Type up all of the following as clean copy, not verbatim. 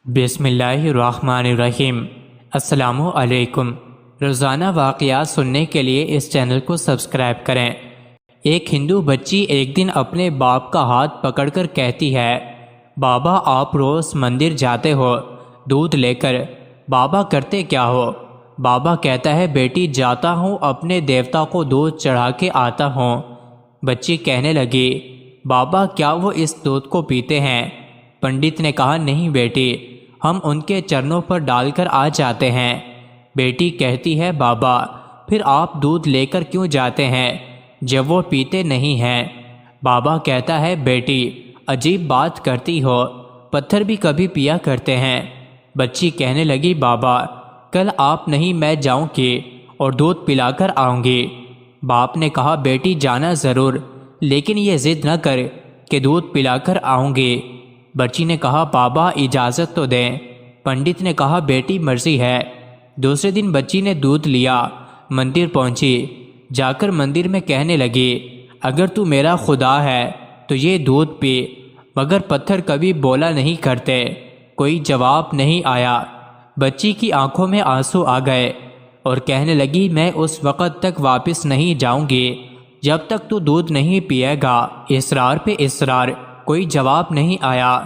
بسم اللہ الرحمن الرحیم۔ السلام علیکم۔ روزانہ واقعات سننے کے لیے اس چینل کو سبسکرائب کریں۔ ایک ہندو بچی ایک دن اپنے باپ کا ہاتھ پکڑ کر کہتی ہے، بابا آپ روز مندر جاتے ہو دودھ لے کر، بابا کرتے کیا ہو؟ بابا کہتا ہے، بیٹی جاتا ہوں اپنے دیوتا کو دودھ چڑھا کے آتا ہوں۔ بچی کہنے لگی، بابا کیا وہ اس دودھ کو پیتے ہیں؟ پنڈت نے کہا، نہیں بیٹی، ہم ان کے چرنوں پر ڈال کر آ جاتے ہیں۔ بیٹی کہتی ہے، بابا پھر آپ دودھ لے کر کیوں جاتے ہیں جب وہ پیتے نہیں ہیں؟ بابا کہتا ہے، بیٹی عجیب بات کرتی ہو، پتھر بھی کبھی پیا کرتے ہیں۔ بچی کہنے لگی، بابا کل آپ نہیں میں جاؤں گی اور دودھ پلا کر آؤں گی۔ باپ نے کہا، بیٹی جانا ضرور، لیکن یہ ضد نہ کر کہ دودھ پلا کر آؤں گی۔ بچی نے کہا، بابا اجازت تو دیں۔ پنڈت نے کہا، بیٹی مرضی ہے۔ دوسرے دن بچی نے دودھ لیا، مندر پہنچی، جا کر مندر میں کہنے لگی، اگر تو میرا خدا ہے تو یہ دودھ پی۔ مگر پتھر کبھی بولا نہیں کرتے، کوئی جواب نہیں آیا۔ بچی کی آنکھوں میں آنسو آ گئے اور کہنے لگی، میں اس وقت تک واپس نہیں جاؤں گی جب تک تو دودھ نہیں پیے گا۔ اصرار پہ اصرار، کوئی جواب نہیں آیا۔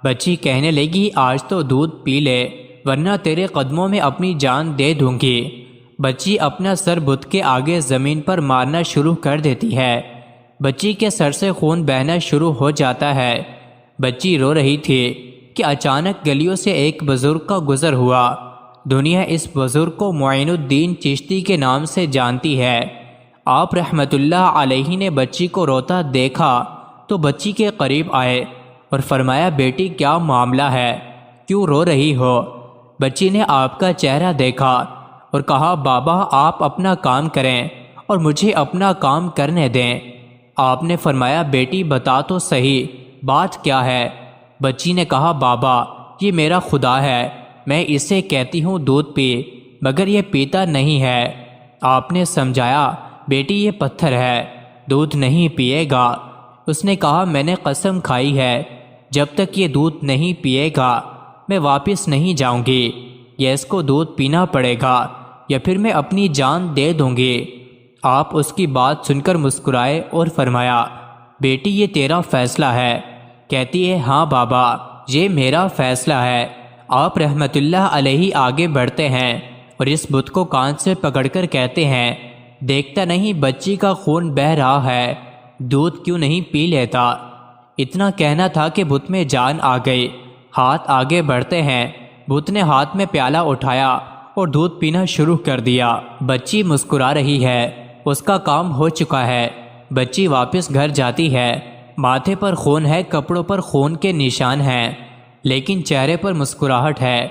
بچی کہنے لگی، آج تو دودھ پی لے ورنہ تیرے قدموں میں اپنی جان دے دوں گی۔ بچی اپنا سر بت کے آگے زمین پر مارنا شروع کر دیتی ہے۔ بچی کے سر سے خون بہنا شروع ہو جاتا ہے۔ بچی رو رہی تھی کہ اچانک گلیوں سے ایک بزرگ کا گزر ہوا۔ دنیا اس بزرگ کو معین الدین چشتی کے نام سے جانتی ہے۔ آپ رحمت اللہ علیہ نے بچی کو روتا دیکھا تو بچی کے قریب آئے اور فرمایا، بیٹی کیا معاملہ ہے، کیوں رو رہی ہو؟ بچی نے آپ کا چہرہ دیکھا اور کہا، بابا آپ اپنا کام کریں اور مجھے اپنا کام کرنے دیں۔ آپ نے فرمایا، بیٹی بتا تو صحیح، بات کیا ہے؟ بچی نے کہا، بابا یہ میرا خدا ہے، میں اسے کہتی ہوں دودھ پی، مگر یہ پیتا نہیں ہے۔ آپ نے سمجھایا، بیٹی یہ پتھر ہے، دودھ نہیں پیے گا۔ اس نے کہا، میں نے قسم کھائی ہے جب تک یہ دودھ نہیں پیے گا میں واپس نہیں جاؤں گی، یا اس کو دودھ پینا پڑے گا یا پھر میں اپنی جان دے دوں گی۔ آپ اس کی بات سن کر مسکرائے اور فرمایا، بیٹی یہ تیرا فیصلہ ہے؟ کہتی ہے، ہاں بابا یہ میرا فیصلہ ہے۔ آپ رحمت اللہ علیہ آگے بڑھتے ہیں اور اس بت کو کان سے پکڑ کر کہتے ہیں، دیکھتا نہیں بچی کا خون بہہ رہا ہے، دودھ کیوں نہیں پی لیتا؟ اتنا کہنا تھا کہ بت میں جان آ گئی۔ ہاتھ آگے بڑھتے ہیں، بت نے ہاتھ میں پیالہ اٹھایا اور دودھ پینا شروع کر دیا۔ بچی مسکرا رہی ہے، اس کا کام ہو چکا ہے۔ بچی واپس گھر جاتی ہے، ماتھے پر خون ہے، کپڑوں پر خون کے نشان ہیں، لیکن چہرے پر مسکراہٹ ہے۔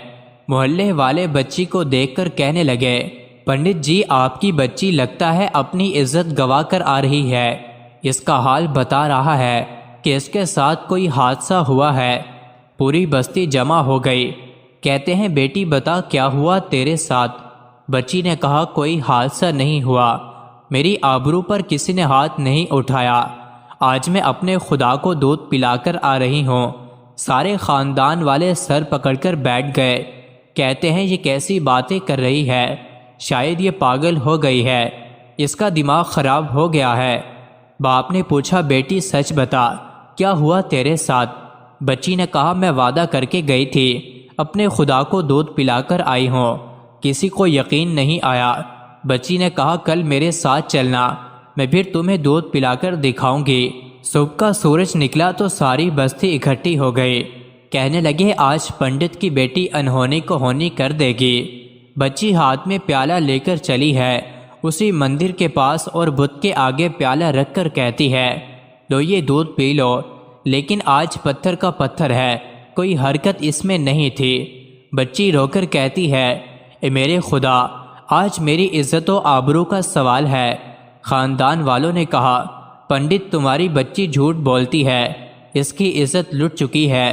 محلے والے بچی کو دیکھ کر کہنے لگے، پنڈت جی آپ کی بچی لگتا ہے اپنی عزت گوا کر آ رہی ہے، اس کا حال بتا رہا ہے کہ اس کے ساتھ کوئی حادثہ ہوا ہے۔ پوری بستی جمع ہو گئی، کہتے ہیں، بیٹی بتا کیا ہوا تیرے ساتھ؟ بچی نے کہا، کوئی حادثہ نہیں ہوا، میری آبرو پر کسی نے ہاتھ نہیں اٹھایا، آج میں اپنے خدا کو دودھ پلا کر آ رہی ہوں۔ سارے خاندان والے سر پکڑ کر بیٹھ گئے، کہتے ہیں، یہ کیسی باتیں کر رہی ہے، شاید یہ پاگل ہو گئی ہے، اس کا دماغ خراب ہو گیا ہے۔ باپ نے پوچھا، بیٹی سچ بتا، کیا ہوا تیرے ساتھ؟ بچی نے کہا، میں وعدہ کر کے گئی تھی اپنے خدا کو دودھ پلا کر آئی ہوں، کسی کو یقین نہیں آیا۔ بچی نے کہا، کل میرے ساتھ چلنا، میں پھر تمہیں دودھ پلا کر دکھاؤں گی۔ صبح کا سورج نکلا تو ساری بستی اکٹھی ہو گئی، کہنے لگے، آج پنڈت کی بیٹی انہونی کو ہونی کر دے گی۔ بچی ہاتھ میں پیالہ لے کر چلی ہے، اسی مندر کے پاس اور بت کے آگے پیالہ رکھ کر کہتی ہے، لو یہ دودھ پی لو، لیکن آج پتھر کا پتھر ہے، کوئی حرکت اس میں نہیں تھی۔ بچی رو کر کہتی ہے، اے میرے خدا، آج میری عزت و آبرو کا سوال ہے۔ خاندان والوں نے کہا، پنڈت تمہاری بچی جھوٹ بولتی ہے، اس کی عزت لٹ چکی ہے۔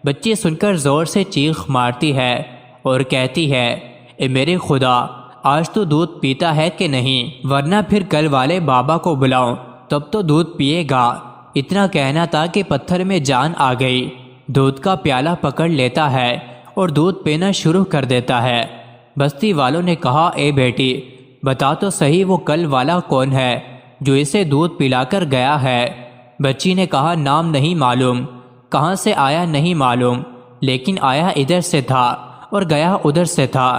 بچی سن کر زور سے چیخ مارتی ہے اور کہتی ہے، اے میرے خدا، آج تو دودھ پیتا ہے کہ نہیں، ورنہ پھر کل والے بابا کو بلاؤں تب تو دودھ پیے گا۔ اتنا کہنا تھا کہ پتھر میں جان آ گئی، دودھ کا پیالہ پکڑ لیتا ہے اور دودھ پینا شروع کر دیتا ہے۔ بستی والوں نے کہا اے بیٹی بتا تو صحیح وہ کل والا کون ہے جو اسے دودھ پلا کر گیا ہے؟ بچی نے کہا نام نہیں معلوم، کہاں سے آیا نہیں معلوم، لیکن آیا ادھر سے تھا اور گیا ادھر سے تھا۔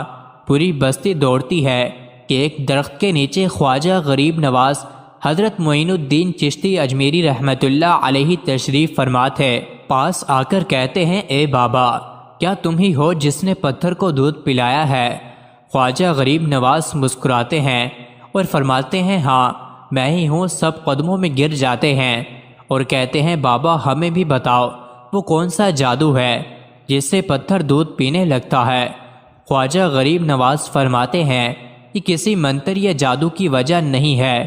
پوری بستی دوڑتی ہے کہ ایک درخت کے نیچے خواجہ غریب نواز حضرت معین الدین چشتی اجمیری رحمۃ اللہ علیہ تشریف فرما تھے۔ پاس آ کر کہتے ہیں اے بابا کیا تم ہی ہو جس نے پتھر کو دودھ پلایا ہے؟ خواجہ غریب نواز مسکراتے ہیں اور فرماتے ہیں ہاں میں ہی ہوں۔ سب قدموں میں گر جاتے ہیں اور کہتے ہیں بابا ہمیں بھی بتاؤ وہ کون سا جادو ہے جس سے پتھر دودھ پینے لگتا ہے؟ خواجہ غریب نواز فرماتے ہیں کہ کسی منتر یا جادو کی وجہ نہیں ہے،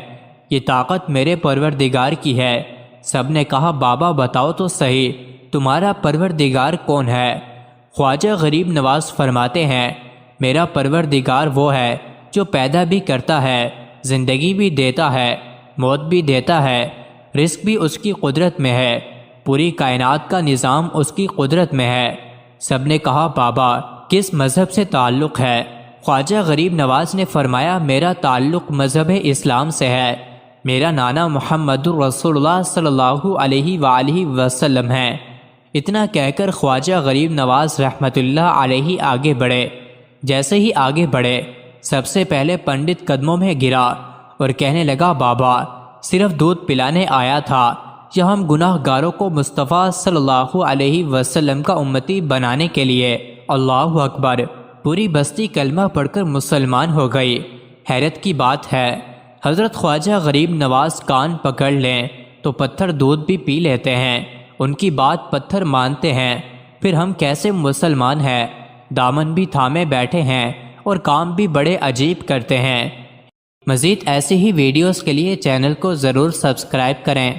یہ طاقت میرے پروردگار کی ہے۔ سب نے کہا بابا بتاؤ تو صحیح تمہارا پروردگار کون ہے؟ خواجہ غریب نواز فرماتے ہیں میرا پروردگار وہ ہے جو پیدا بھی کرتا ہے، زندگی بھی دیتا ہے، موت بھی دیتا ہے، رزق بھی اس کی قدرت میں ہے، پوری کائنات کا نظام اس کی قدرت میں ہے۔ سب نے کہا بابا کس مذہب سے تعلق ہے؟ خواجہ غریب نواز نے فرمایا میرا تعلق مذہب اسلام سے ہے، میرا نانا محمد رسول اللہ صلی اللہ علیہ وآلہ وسلم ہے۔ اتنا کہہ کر خواجہ غریب نواز رحمۃ اللہ علیہ آگے بڑھے۔ جیسے ہی آگے بڑھے سب سے پہلے پنڈت قدموں میں گرا اور کہنے لگا بابا صرف دودھ پلانے آیا تھا یا ہم گناہ گاروں کو مصطفیٰ صلی اللہ علیہ وسلم کا امتی بنانے کے لیے؟ اللہ اکبر! پوری بستی کلمہ پڑھ کر مسلمان ہو گئی۔ حیرت کی بات ہے حضرت خواجہ غریب نواز کان پکڑ لیں تو پتھر دودھ بھی پی لیتے ہیں، ان کی بات پتھر مانتے ہیں، پھر ہم کیسے مسلمان ہیں؟ دامن بھی تھامے بیٹھے ہیں اور کام بھی بڑے عجیب کرتے ہیں۔ مزید ایسی ہی ویڈیوز کے لیے چینل کو ضرور سبسکرائب کریں۔